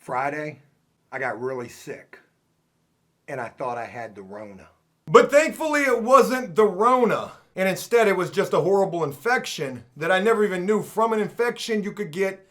Friday, I got really sick and I thought I had the Rona. But thankfully it wasn't the Rona, and instead it was just a horrible infection that I never even knew from an infection you could get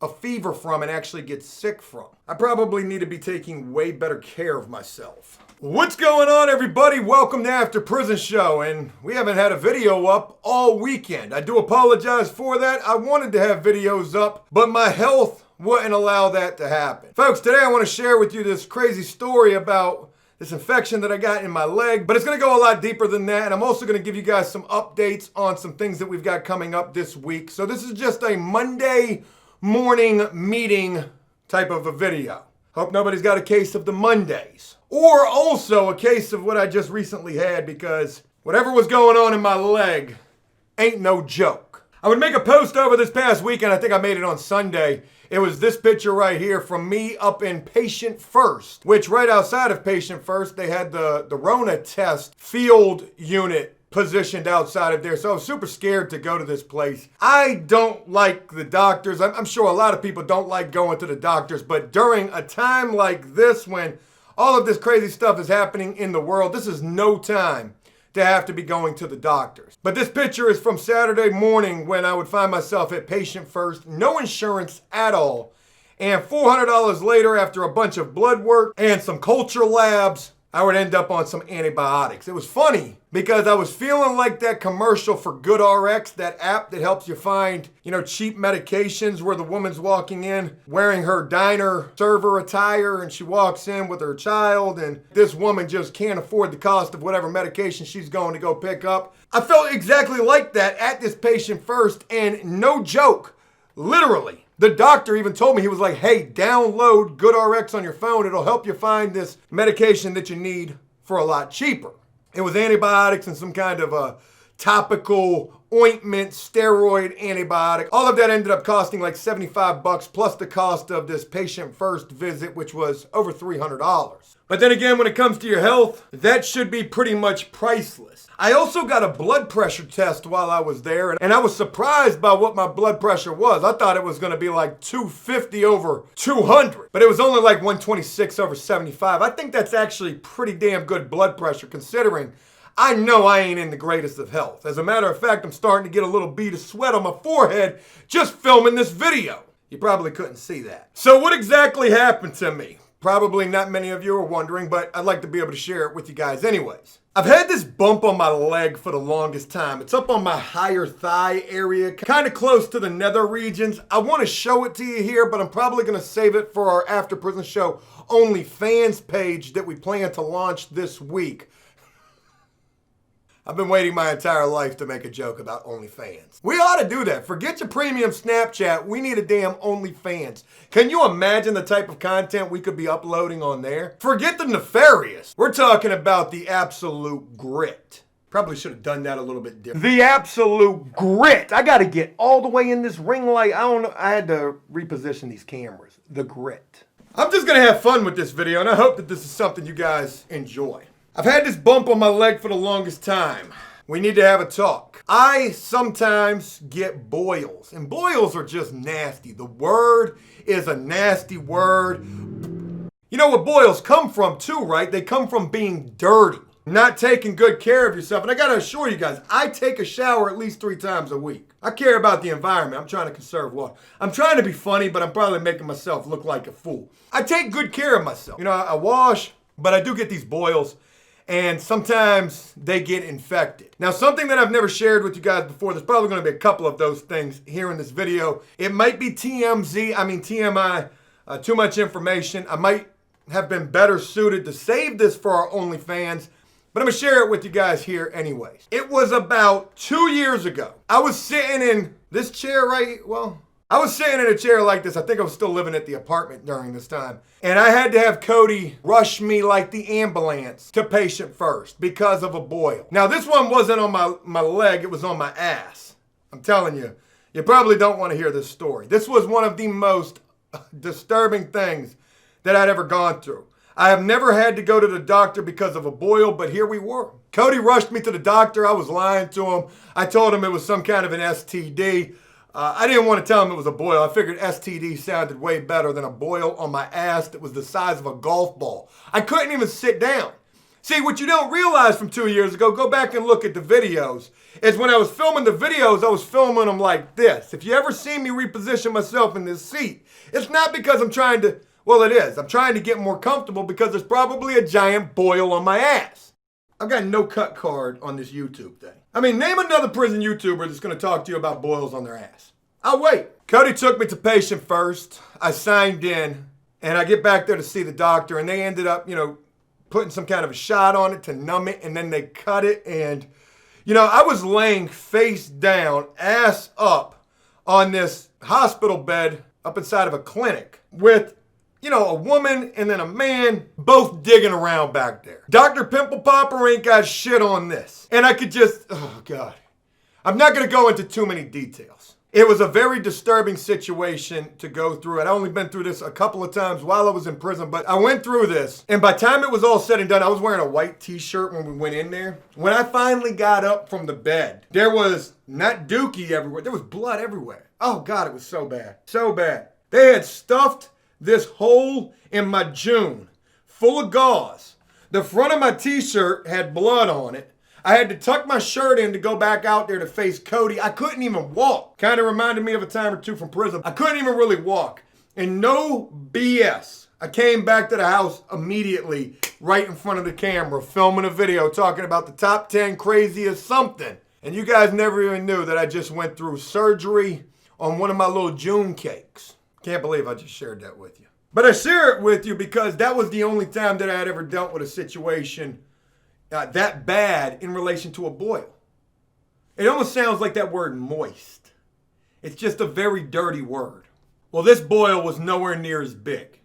a fever from and actually get sick from. I probably need to be taking way better care of myself. What's going on, everybody? Welcome to After Prison Show, and we haven't had a video up all weekend. I do apologize for that. I wanted to have videos up, but my health wouldn't allow that to happen. Folks, today I want to share with you this crazy story about this infection that I got in my leg, but it's going to go a lot deeper than that, and I'm also going to give you guys some updates on some things that we've got coming up this week. So this is just a Monday morning meeting type of a video. Hope nobody's got a case of the Mondays. Or also a case of what I just recently had, because whatever was going on in my leg ain't no joke. I would make a post over this past weekend. I think I made it on Sunday. It was this picture right here from me up in Patient First, which right outside of Patient First, they had the Rona test field unit positioned outside of there. So I was super scared to go to this place. I don't like the doctors. I'm sure a lot of people don't like going to the doctors, but during a time like this when all of this crazy stuff is happening in the world, this is no time to have to be going to the doctors. But this picture is from Saturday morning when I would find myself at Patient First, no insurance at all. And $400 later, after a bunch of blood work and some culture labs, I would end up on some antibiotics. It was funny because I was feeling like that commercial for GoodRx, that app that helps you find, cheap medications, where the woman's walking in wearing her diner server attire and she walks in with her child and this woman just can't afford the cost of whatever medication she's going to go pick up. I felt exactly like that at this Patient First, and no joke, literally. The doctor even told me, he was like, hey, download GoodRx on your phone. It'll help you find this medication that you need for a lot cheaper. It was antibiotics and some kind of a topical ointment, steroid antibiotic. All of that ended up costing like $75 plus the cost of this Patient First visit, which was over $300. But then again, when it comes to your health, that should be pretty much priceless. I also got a blood pressure test while I was there, and I was surprised by what my blood pressure was. I thought it was going to be like 250 over 200, but it was only like 126 over 75. I think that's actually pretty damn good blood pressure, considering I know I ain't in the greatest of health. As a matter of fact, I'm starting to get a little bead of sweat on my forehead just filming this video. You probably couldn't see that. So what exactly happened to me? Probably not many of you are wondering, but I'd like to be able to share it with you guys anyways. I've had this bump on my leg for the longest time. It's up on my higher thigh area, kind of close to the nether regions. I want to show it to you here, but I'm probably going to save it for our After Prison Show OnlyFans page that we plan to launch this week. I've been waiting my entire life to make a joke about OnlyFans. We ought to do that. Forget your premium Snapchat. We need a damn OnlyFans. Can you imagine the type of content we could be uploading on there? Forget the nefarious. We're talking about the absolute grit. Probably should have done that a little bit different. The absolute grit. I got to get all the way in this ring light. I don't know. I had to reposition these cameras. The grit. I'm just going to have fun with this video, and I hope that this is something you guys enjoy. I've had this bump on my leg for the longest time. We need to have a talk. I sometimes get boils, and boils are just nasty. The word is a nasty word. You know what boils come from too, right? They come from being dirty, not taking good care of yourself. And I gotta assure you guys, I take a shower at least 3 times a week. I care about the environment. I'm trying to conserve water. I'm trying to be funny, but I'm probably making myself look like a fool. I take good care of myself. I wash, but I do get these boils, and sometimes they get infected. Now, something that I've never shared with you guys before, there's probably going to be a couple of those things here in this video. It might be TMI, too much information. I might have been better suited to save this for our OnlyFans, but I'm going to share it with you guys here anyways. It was about 2 years ago. I was sitting in this chair I was sitting in a chair like this. I think I was still living at the apartment during this time. And I had to have Cody rush me like the ambulance to Patient First because of a boil. Now, this one wasn't on my leg. It was on my ass. I'm telling you, you probably don't want to hear this story. This was one of the most disturbing things that I'd ever gone through. I have never had to go to the doctor because of a boil, but here we were. Cody rushed me to the doctor. I was lying to him. I told him it was some kind of an STD. I didn't want to tell him it was a boil. I figured STD sounded way better than a boil on my ass that was the size of a golf ball. I couldn't even sit down. See, what you don't realize from 2 years ago, go back and look at the videos, is when I was filming the videos, I was filming them like this. If you ever see me reposition myself in this seat, it's not because I'm trying to, well, it is. I'm trying to get more comfortable because there's probably a giant boil on my ass. I've got no cut card on this YouTube thing. I mean, name another prison YouTuber that's going to talk to you about boils on their ass. I'll wait. Cody took me to patient first. I signed in, and I get back there to see the doctor, and they ended up, putting some kind of a shot on it to numb it, and then they cut it, and, I was laying face down, ass up, on this hospital bed up inside of a clinic with a woman and then a man both digging around back there. Dr. Pimple Popper ain't got shit on this. And I could just, oh God. I'm not going to go into too many details. It was a very disturbing situation to go through. I'd only been through this a couple of times while I was in prison, but I went through this. And by the time it was all said and done, I was wearing a white t-shirt when we went in there. When I finally got up from the bed, there was not dookie everywhere. There was blood everywhere. Oh God, it was so bad. So bad. They had stuffed this hole in my June full of gauze. The front of my t-shirt had blood on it. I had to tuck my shirt in to go back out there to face Cody. I couldn't even walk. Kind of reminded me of a time or two from prison. I couldn't even really walk. And no BS. I came back to the house immediately, right in front of the camera, filming a video talking about the top 10 craziest something. And you guys never even knew that I just went through surgery on one of my little June cakes. Can't believe I just shared that with you. But I share it with you because that was the only time that I had ever dealt with a situation that bad in relation to a boil. It almost sounds like that word moist. It's just a very dirty word. Well, this boil was nowhere near as big.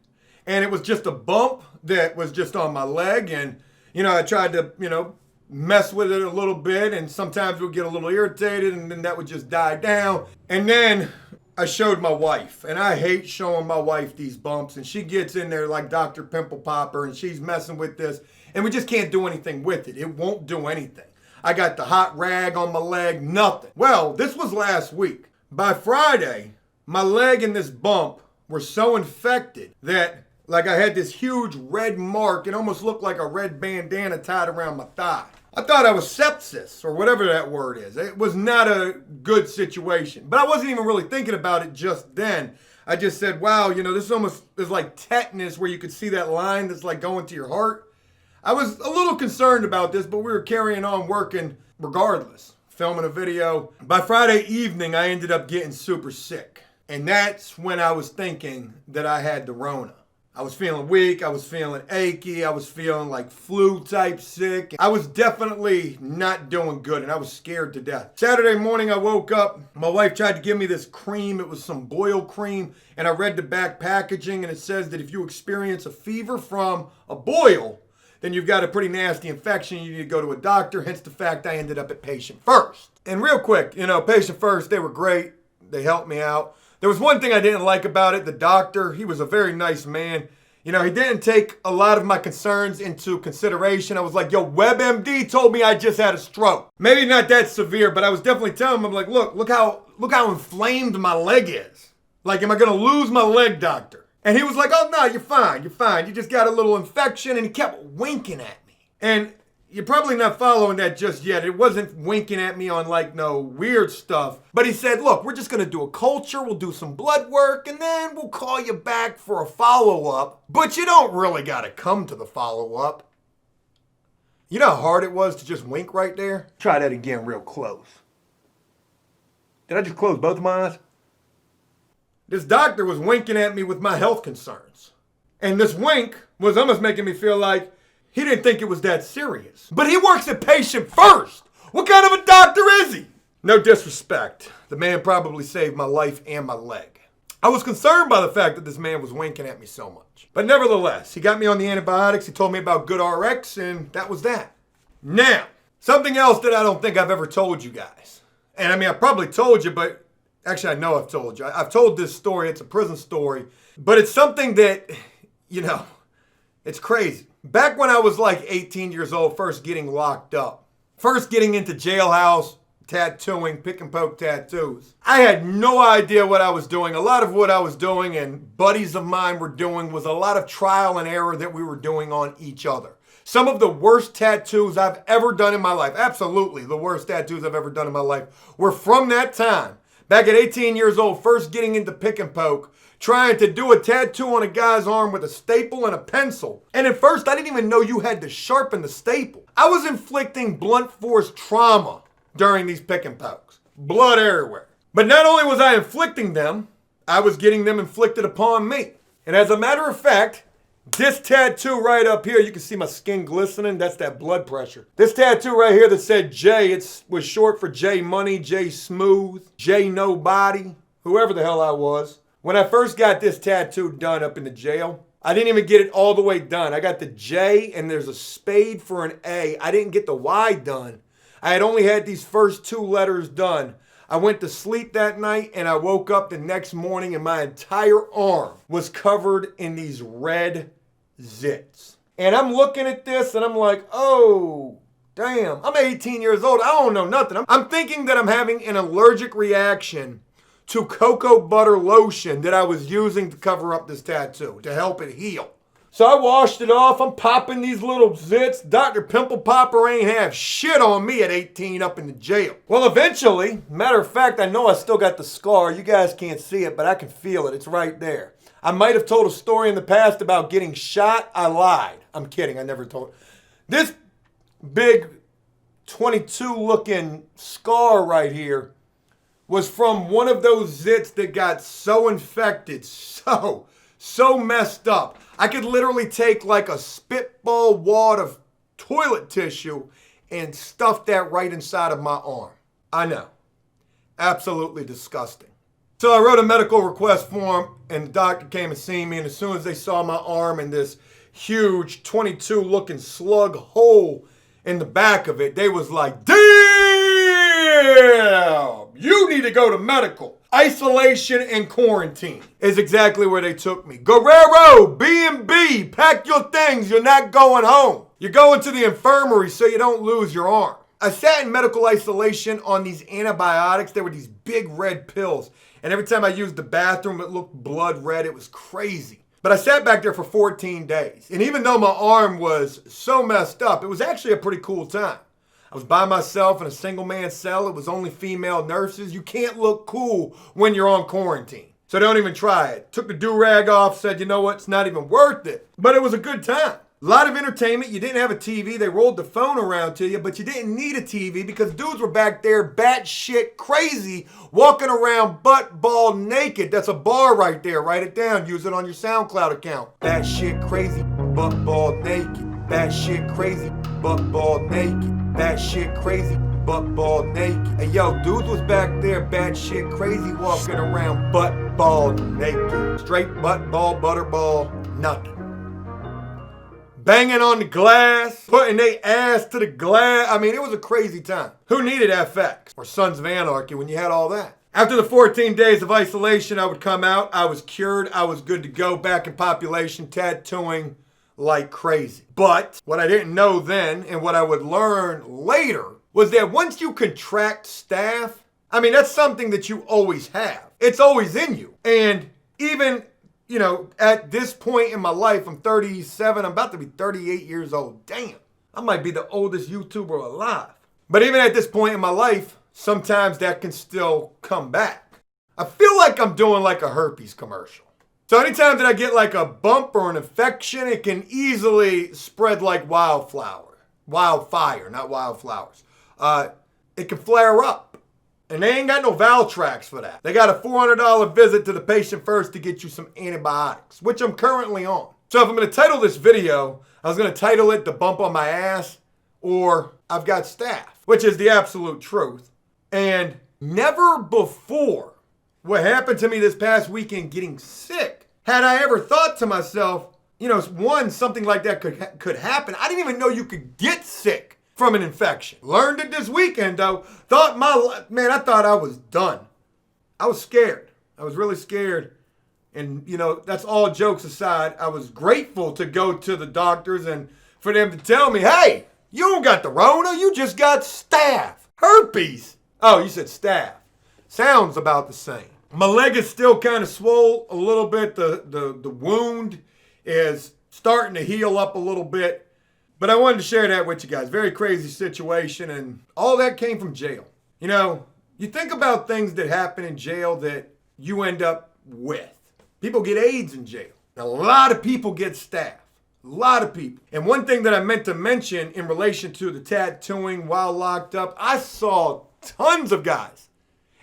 And it was just a bump that was just on my leg. And, I tried to, mess with it a little bit. And sometimes it would get a little irritated and then that would just die down. And then I showed my wife. And I hate showing my wife these bumps. And she gets in there like Dr. Pimple Popper and she's messing with this. And we just can't do anything with it. It won't do anything. I got the hot rag on my leg, nothing. Well, this was last week. By Friday, my leg and this bump were so infected that I had this huge red mark. It almost looked like a red bandana tied around my thigh. I thought I was sepsis or whatever that word is. It was not a good situation. But I wasn't even really thinking about it just then. I just said, wow, this almost is like tetanus where you could see that line that's like going to your heart. I was a little concerned about this, but we were carrying on working regardless, filming a video. By Friday evening, I ended up getting super sick. And that's when I was thinking that I had the Rona. I was feeling weak, I was feeling achy, I was feeling like flu type sick. I was definitely not doing good and I was scared to death. Saturday morning I woke up, my wife tried to give me this cream, it was some boil cream, and I read the back packaging and it says that if you experience a fever from a boil, then you've got a pretty nasty infection, you need to go to a doctor, hence the fact I ended up at patient first. And real quick, patient first, they were great, they helped me out. There was one thing I didn't like about it. The doctor, he was a very nice man. He didn't take a lot of my concerns into consideration. I was like, yo, WebMD told me I just had a stroke. Maybe not that severe, but I was definitely telling him, I'm like, look how inflamed my leg is. Like, am I gonna lose my leg, doctor? And he was like, oh no, you're fine. You just got a little infection, and he kept winking at me. And you're probably not following that just yet. It wasn't winking at me on no weird stuff. But he said, look, we're just going to do a culture. We'll do some blood work and then we'll call you back for a follow-up. But you don't really got to come to the follow-up. You know how hard it was to just wink right there? Try that again real close. Did I just close both of my eyes? This doctor was winking at me with my health concerns. And this wink was almost making me feel like he didn't think it was that serious. But he works at patient first. What kind of a doctor is he? No disrespect. The man probably saved my life and my leg. I was concerned by the fact that this man was winking at me so much. But nevertheless, he got me on the antibiotics. He told me about GoodRx, and that was that. Now, something else that I don't think I've ever told you guys. And I probably told you, but actually I know I've told you. I've told this story. It's a prison story. But it's something that, it's crazy. Back when I was 18 years old, first getting locked up, first getting into jailhouse, tattooing, pick and poke tattoos. I had no idea what I was doing. A lot of what I was doing and buddies of mine were doing was a lot of trial and error that we were doing on each other. Some of the worst tattoos I've ever done in my life, absolutely the worst tattoos I've ever done in my life, were from that time. Back at 18 years old, first getting into pick and poke, trying to do a tattoo on a guy's arm with a staple and a pencil. And at first, I didn't even know you had to sharpen the staple. I was inflicting blunt force trauma during these pick and pokes. Blood everywhere. But not only was I inflicting them, I was getting them inflicted upon me. And as a matter of fact, this tattoo right up here, you can see my skin glistening. That's that blood pressure. This tattoo right here that said J, it was short for J Money, J Smooth, J Nobody, whoever the hell I was. When I first got this tattoo done up in the jail, I didn't even get it all the way done. I got the J and there's a spade for an A. I didn't get the Y done. I had only had these first two letters done. I went to sleep that night and I woke up the next morning and my entire arm was covered in these red zits. And I'm looking at this and I'm like, oh, damn, I'm 18 years old. I don't know nothing. I'm thinking that I'm having an allergic reaction to cocoa butter lotion that I was using to cover up this tattoo to help it heal. So I washed it off. I'm popping these little zits. Dr. Pimple Popper ain't have shit on me at 18 up in the jail. Well, eventually, matter of fact, I know I still got the scar. You guys can't see it, but I can feel it. It's right there. I might have told a story in the past about getting shot. I lied. I'm kidding. I never told. This big 22 looking scar right here was from one of those zits that got so infected, so messed up. I could literally take like a spitball wad of toilet tissue and stuff that right inside of my arm. I know. Absolutely disgusting. So I wrote a medical request form and the doctor came and seen me, and as soon as they saw my arm and this huge 22 looking slug hole in the back of it, they was like, damn, you need to go to medical. Isolation and quarantine is exactly where they took me. Guerrero, B&B, pack your things, you're not going home. You're going to the infirmary so you don't lose your arm. I sat in medical isolation on these antibiotics. They were these big red pills. And every time I used the bathroom, it looked blood red. It was crazy. But I sat back there for 14 days. And even though my arm was so messed up, it was actually a pretty cool time. I was by myself in a single man cell. It was only female nurses. You can't look cool when you're on quarantine. So don't even try it. Took the do-rag off, said, you know what, it's not even worth it. But it was a good time. A lot of entertainment. You didn't have a TV. They rolled the phone around to you, but you didn't need a TV because dudes were back there batshit crazy, walking around butt ball naked. That's a bar right there. Write it down. Use it on your SoundCloud account. Batshit crazy, butt ball naked. Batshit crazy, butt ball naked. Batshit crazy, butt ball naked. Hey yo, dudes was back there batshit crazy, walking around butt ball naked. Straight butt ball, butter ball, nothing. Banging on the glass, putting their ass to the glass. I mean, it was a crazy time. Who needed FX or Sons of Anarchy when you had all that? After the 14 days of isolation, I would come out. I was cured. I was good to go back in population, tattooing like crazy. But what I didn't know then and what I would learn later was that once you contract staph, I mean, that's something that you always have. It's always in you. And even, you know, at this point in my life, I'm 37, I'm about to be 38 years old. Damn, I might be the oldest YouTuber alive. But even at this point in my life, sometimes that can still come back. I feel like I'm doing like a herpes commercial. So anytime that I get like a bump or an infection, it can easily spread like wildfire, not wildflowers. It can flare up. And they ain't got no Valtrax for that. They got a $400 visit to the patient first to get you some antibiotics, which I'm currently on. So if I'm going to title this video, I was going to title it The Bump on My Ass or I've Got Staph, which is the absolute truth. And never before what happened to me this past weekend getting sick had I ever thought to myself, you know, one, something like that could happen. I didn't even know you could get sick from an infection. Learned it this weekend though. I thought I was done. I was scared. I was really scared. And you know, that's all jokes aside. I was grateful to go to the doctors and for them to tell me, hey, you don't got the Rona, you just got staph. Herpes. Oh, you said staph. Sounds about the same. My leg is still kind of swole a little bit. The wound is starting to heal up a little bit. But I wanted to share that with you guys. Very crazy situation, and all that came from jail. You know, you think about things that happen in jail that you end up with. People get AIDS in jail. A lot of people get staph. A lot of people. And one thing that I meant to mention in relation to the tattooing while locked up, I saw tons of guys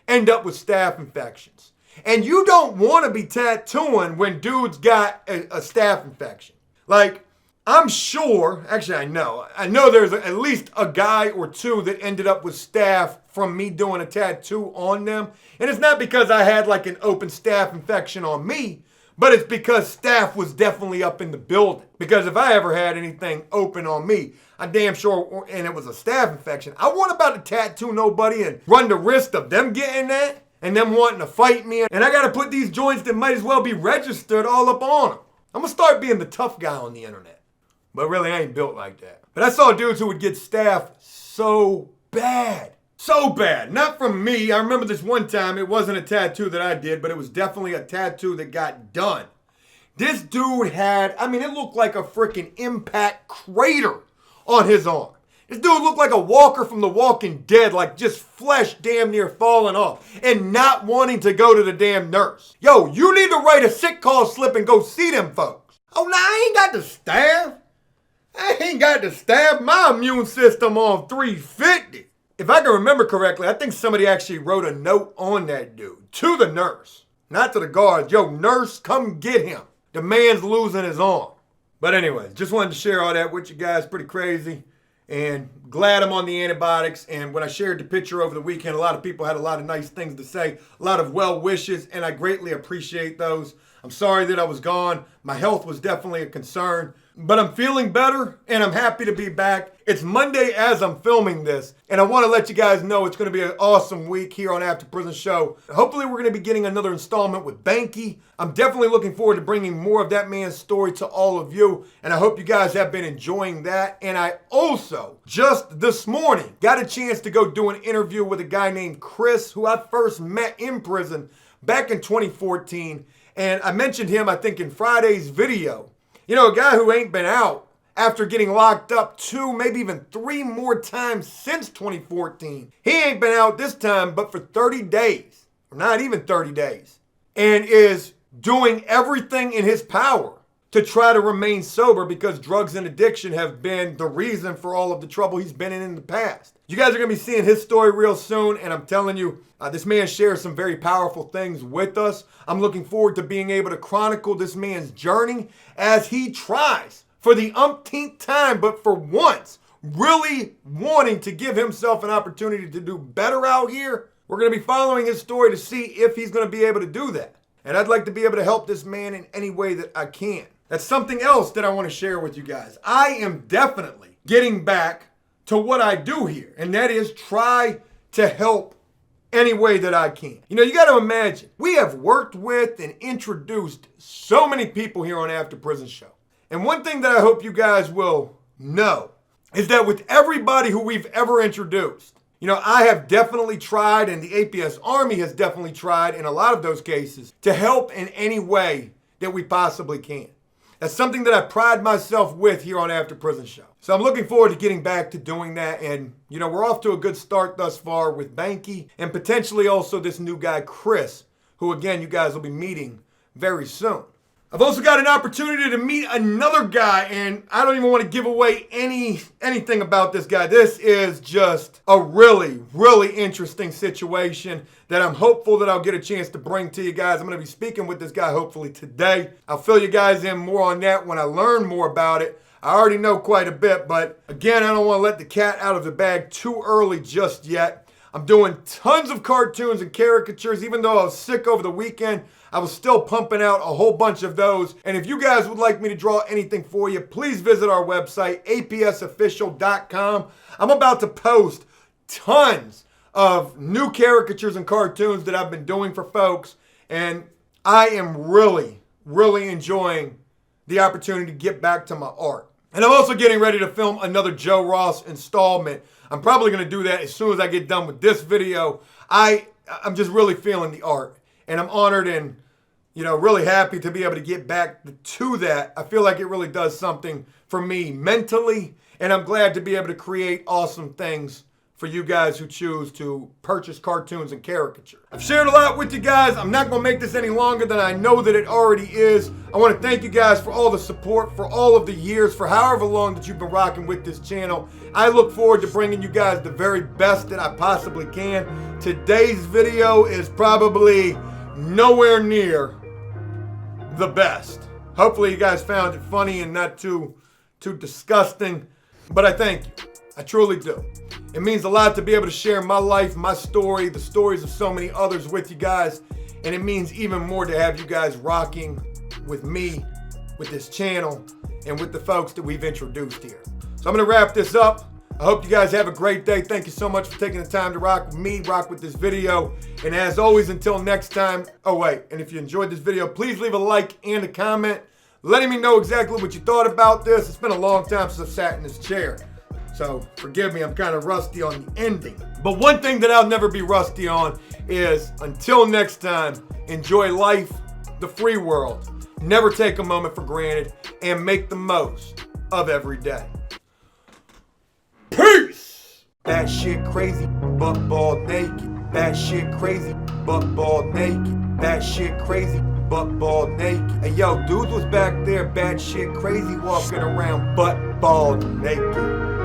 end up with staph infections. And you don't want to be tattooing when dudes got a staph infection. Like, I'm sure, actually I know there's at least a guy or two that ended up with staph from me doing a tattoo on them. And it's not because I had like an open staph infection on me, but it's because staph was definitely up in the building. Because if I ever had anything open on me, I'm damn sure, and it was a staph infection, I wasn't about to tattoo nobody and run the risk of them getting that and them wanting to fight me. And I got to put these joints that might as well be registered all up on them. I'm going to start being the tough guy on the internet. But really, I ain't built like that. But I saw dudes who would get staph so bad. So bad. Not from me. I remember this one time, it wasn't a tattoo that I did, but it was definitely a tattoo that got done. This dude had, it looked like a freaking impact crater on his arm. This dude looked like a walker from The Walking Dead, like just flesh damn near falling off and not wanting to go to the damn nurse. Yo, you need to write a sick call slip and go see them folks. Oh, nah, I ain't got the staph. I ain't got to stab my immune system on 350. If I can remember correctly, I think somebody actually wrote a note on that dude to the nurse, not to the guards. Yo, nurse, come get him. The man's losing his arm. But anyways, just wanted to share all that with you guys. Pretty crazy. And glad I'm on the antibiotics. And when I shared the picture over the weekend, a lot of people had a lot of nice things to say, a lot of well wishes, and I greatly appreciate those. I'm sorry that I was gone. My health was definitely a concern. But I'm feeling better, and I'm happy to be back. It's Monday as I'm filming this, and I want to let you guys know it's going to be an awesome week here on After Prison Show. Hopefully, we're going to be getting another installment with Banky. I'm definitely looking forward to bringing more of that man's story to all of you, and I hope you guys have been enjoying that. And I also, just this morning, got a chance to go do an interview with a guy named Chris, who I first met in prison back in 2014, and I mentioned him, I think, in Friday's video. You know, a guy who ain't been out after getting locked up 2, maybe even 3 more times since 2014. He ain't been out this time but for 30 days, or not even 30 days, and is doing everything in his power to try to remain sober because drugs and addiction have been the reason for all of the trouble he's been in the past. You guys are going to be seeing his story real soon, and I'm telling you, this man shares some very powerful things with us. I'm looking forward to being able to chronicle this man's journey as he tries for the umpteenth time, but for once, really wanting to give himself an opportunity to do better out here. We're going to be following his story to see if he's going to be able to do that. And I'd like to be able to help this man in any way that I can. That's something else that I want to share with you guys. I am definitely getting back to what I do here, and that is try to help any way that I can. You know, you got to imagine, we have worked with and introduced so many people here on After Prison Show. And one thing that I hope you guys will know is that with everybody who we've ever introduced, you know, I have definitely tried, and the APS Army has definitely tried in a lot of those cases, to help in any way that we possibly can. That's something that I pride myself with here on After Prison Show. So I'm looking forward to getting back to doing that. And, you know, we're off to a good start thus far with Banky and potentially also this new guy, Chris, who, again, you guys will be meeting very soon. I've also got an opportunity to meet another guy, and I don't even want to give away anything about this guy. This is just a really, really interesting situation that I'm hopeful that I'll get a chance to bring to you guys. I'm going to be speaking with this guy hopefully today. I'll fill you guys in more on that when I learn more about it. I already know quite a bit, but again, I don't want to let the cat out of the bag too early just yet. I'm doing tons of cartoons and caricatures. Even though I was sick over the weekend, I was still pumping out a whole bunch of those. And if you guys would like me to draw anything for you, please visit our website, apsofficial.com. I'm about to post tons of new caricatures and cartoons that I've been doing for folks. And I am really, really enjoying the opportunity to get back to my art. And I'm also getting ready to film another Joe Ross installment. I'm probably going to do that as soon as I get done with this video. I'm just really feeling the art. And I'm honored and, really happy to be able to get back to that. I feel like it really does something for me mentally. And I'm glad to be able to create awesome things for you guys who choose to purchase cartoons and caricature. I've shared a lot with you guys. I'm not gonna make this any longer than I know that it already is. I wanna thank you guys for all the support, for all of the years, for however long that you've been rocking with this channel. I look forward to bringing you guys the very best that I possibly can. Today's video is probably nowhere near the best. Hopefully you guys found it funny and not too disgusting, but I thank you. I truly do. It means a lot to be able to share my life, my story, the stories of so many others with you guys. And it means even more to have you guys rocking with me, with this channel, and with the folks that we've introduced here. So I'm gonna wrap this up. I hope you guys have a great day. Thank you so much for taking the time to rock with me, rock with this video. And as always, until next time, and if you enjoyed this video, please leave a like and a comment, letting me know exactly what you thought about this. It's been a long time since I've sat in this chair. So forgive me, I'm kind of rusty on the ending. But one thing that I'll never be rusty on is, until next time, enjoy life, the free world. Never take a moment for granted and make the most of every day. Peace! That shit crazy, but bald naked. That shit crazy, but bald naked. That shit crazy, but bald naked. Hey yo, dudes was back there, bad shit crazy, walking around butt bald naked.